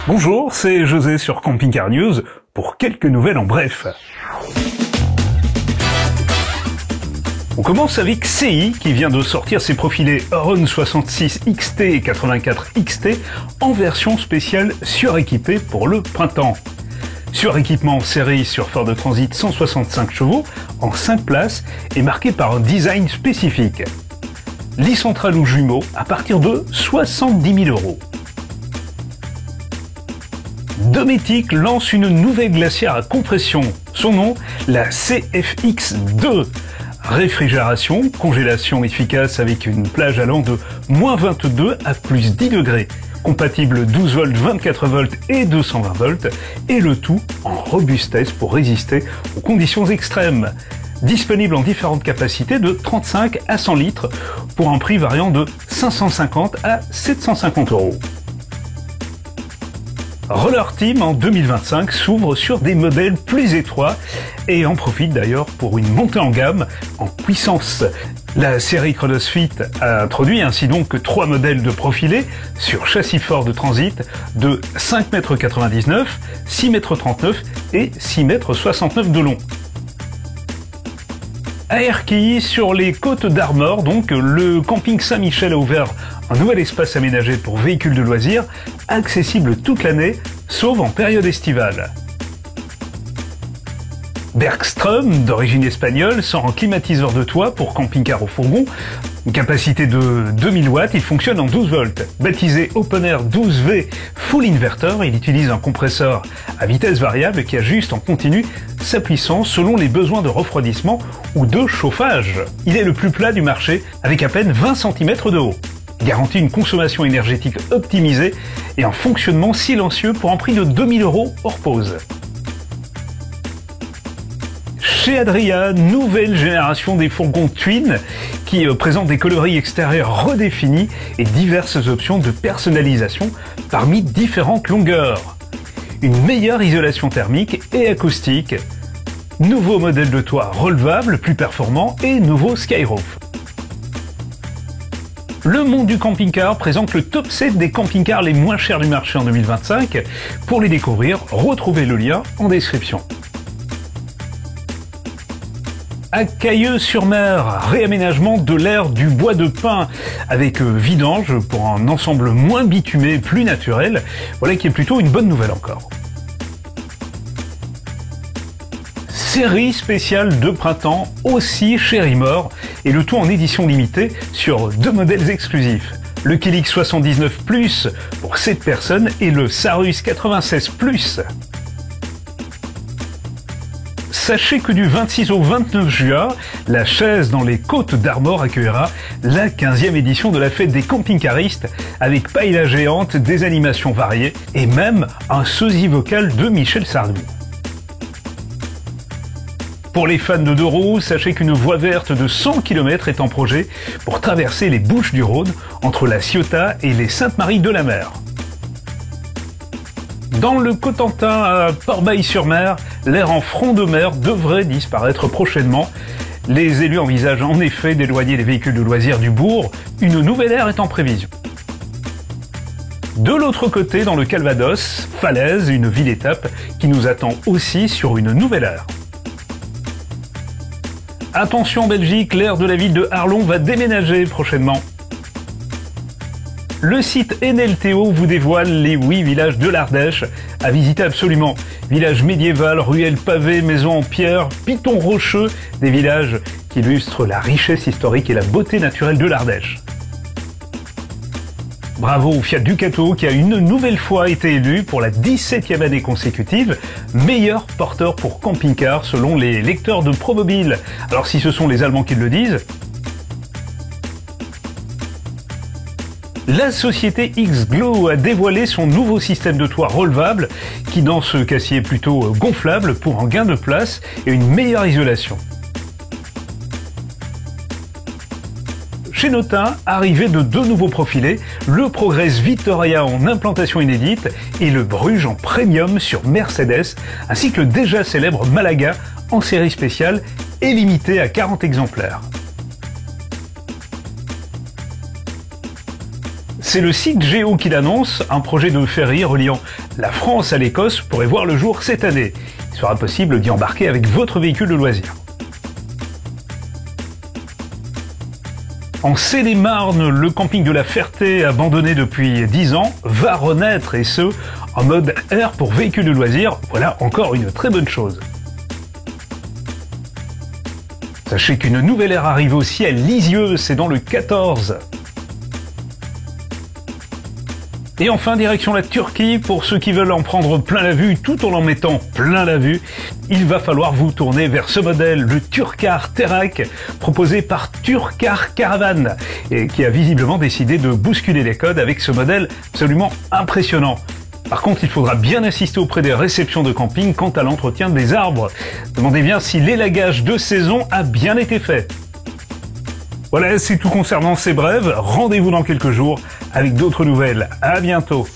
Bonjour, c'est José sur Camping Car News pour quelques nouvelles en bref. On commence avec CI qui vient de sortir ses profilés Run 66 XT et 84 XT en version spéciale suréquipée pour le printemps. Suréquipement série sur Ford Transit 165 chevaux en 5 places et marqué par un design spécifique. Lit central ou jumeaux à partir de 70 000 €. Dometic lance une nouvelle glacière à compression. Son nom, la CFX2. Réfrigération, congélation efficace avec une plage allant de -22 à +10 degrés. Compatible 12 volts, 24 volts et 220 volts. Et le tout en robustesse pour résister aux conditions extrêmes. Disponible en différentes capacités de 35 à 100 litres pour un prix variant de 550 à 750 €. Roller Team en 2025 s'ouvre sur des modèles plus étroits et en profite d'ailleurs pour une montée en gamme en puissance. La série CrossFit a introduit ainsi donc 3 modèles de profilés sur châssis Ford Transit de 5,99 m, 6,39 m et 6,69 m de long. À Erquy, sur les côtes d'Armor, donc, le camping Saint-Michel a ouvert un nouvel espace aménagé pour véhicules de loisirs, accessible toute l'année, sauf en période estivale. Bergström, d'origine espagnole, sort un climatiseur de toit pour camping-car au fourgon. Une capacité de 2000 watts, il fonctionne en 12 volts. Baptisé Open Air 12V Full Inverter, il utilise un compresseur à vitesse variable qui ajuste en continu sa puissance selon les besoins de refroidissement ou de chauffage. Il est le plus plat du marché avec à peine 20 cm de haut. Garantit une consommation énergétique optimisée et un fonctionnement silencieux pour un prix de 2000 € hors pause. Chez Adria, nouvelle génération des fourgons Twin qui présentent des coloris extérieurs redéfinis et diverses options de personnalisation parmi différentes longueurs. Une meilleure isolation thermique et acoustique, nouveau modèle de toit relevable plus performant et nouveau Skyroof. Le monde du camping-car présente le top 7 des camping-cars les moins chers du marché en 2025. Pour les découvrir, retrouvez le lien en description. À Cailleux-sur-Mer, réaménagement de l'aire du bois de pin avec vidange pour un ensemble moins bitumé, plus naturel. Voilà qui est plutôt une bonne nouvelle encore. Série spéciale de printemps aussi chez Rimor et le tout en édition limitée sur 2 modèles exclusifs. Le Kilix 79 Plus pour 7 personnes et le Sarus 96 Plus. Sachez que du 26 au 29 juin, la chaise dans les côtes d'Armor accueillera la 15e édition de la fête des camping-caristes avec paella géante, des animations variées et même un sosie vocal de Michel Sardou. Pour les fans de 2 roues, sachez qu'une voie verte de 100 km est en projet pour traverser les Bouches-du-Rhône entre la Ciotat et les Saintes-Maries-de-la-Mer. Dans le Cotentin à Port-Bail-sur-Mer, l'aire en front de mer devrait disparaître prochainement. Les élus envisagent en effet d'éloigner les véhicules de loisirs du bourg. Une nouvelle aire est en prévision. De l'autre côté, dans le Calvados, Falaise, une ville-étape qui nous attend aussi sur une nouvelle aire. Attention en Belgique, l'aire de la ville de Arlon va déménager prochainement. Le site NLTO vous dévoile les 8 villages de l'Ardèche à visiter absolument. Villages médiéval, ruelles pavées, maisons en pierre, pitons rocheux, des villages qui illustrent la richesse historique et la beauté naturelle de l'Ardèche. Bravo au Fiat Ducato qui a une nouvelle fois été élu pour la 17e année consécutive meilleur porteur pour camping-car selon les lecteurs de ProMobile. Alors si ce sont les Allemands qui le disent, la société X-Glow a dévoilé son nouveau système de toit relevable qui dans ce cas-ci est plutôt gonflable pour un gain de place et une meilleure isolation. Chez Notin, arrivée de 2 nouveaux profilés, le Progress Victoria en implantation inédite et le Bruges en premium sur Mercedes, ainsi que le déjà célèbre Malaga en série spéciale et limité à 40 exemplaires. C'est le site Géo qui l'annonce, un projet de ferry reliant la France à l'Écosse pourrait voir le jour cette année. Il sera possible d'y embarquer avec votre véhicule de loisir. En Seine-et-Marne, le camping de la Ferté, abandonné depuis 10 ans, va renaître, et ce, en mode air pour véhicules de loisirs. Voilà encore une très bonne chose. Sachez qu'une nouvelle aire arrive aussi à Lisieux, c'est dans le 14. Et enfin, direction la Turquie, pour ceux qui veulent en prendre plein la vue tout en mettant plein la vue, il va falloir vous tourner vers ce modèle, le Turkar Terak, proposé par Turkar Caravan, et qui a visiblement décidé de bousculer les codes avec ce modèle absolument impressionnant. Par contre, il faudra bien assister auprès des réceptions de camping quant à l'entretien des arbres. Demandez bien si l'élagage de saison a bien été fait. Voilà, c'est tout concernant ces brèves. Rendez-vous dans quelques jours avec d'autres nouvelles. À bientôt.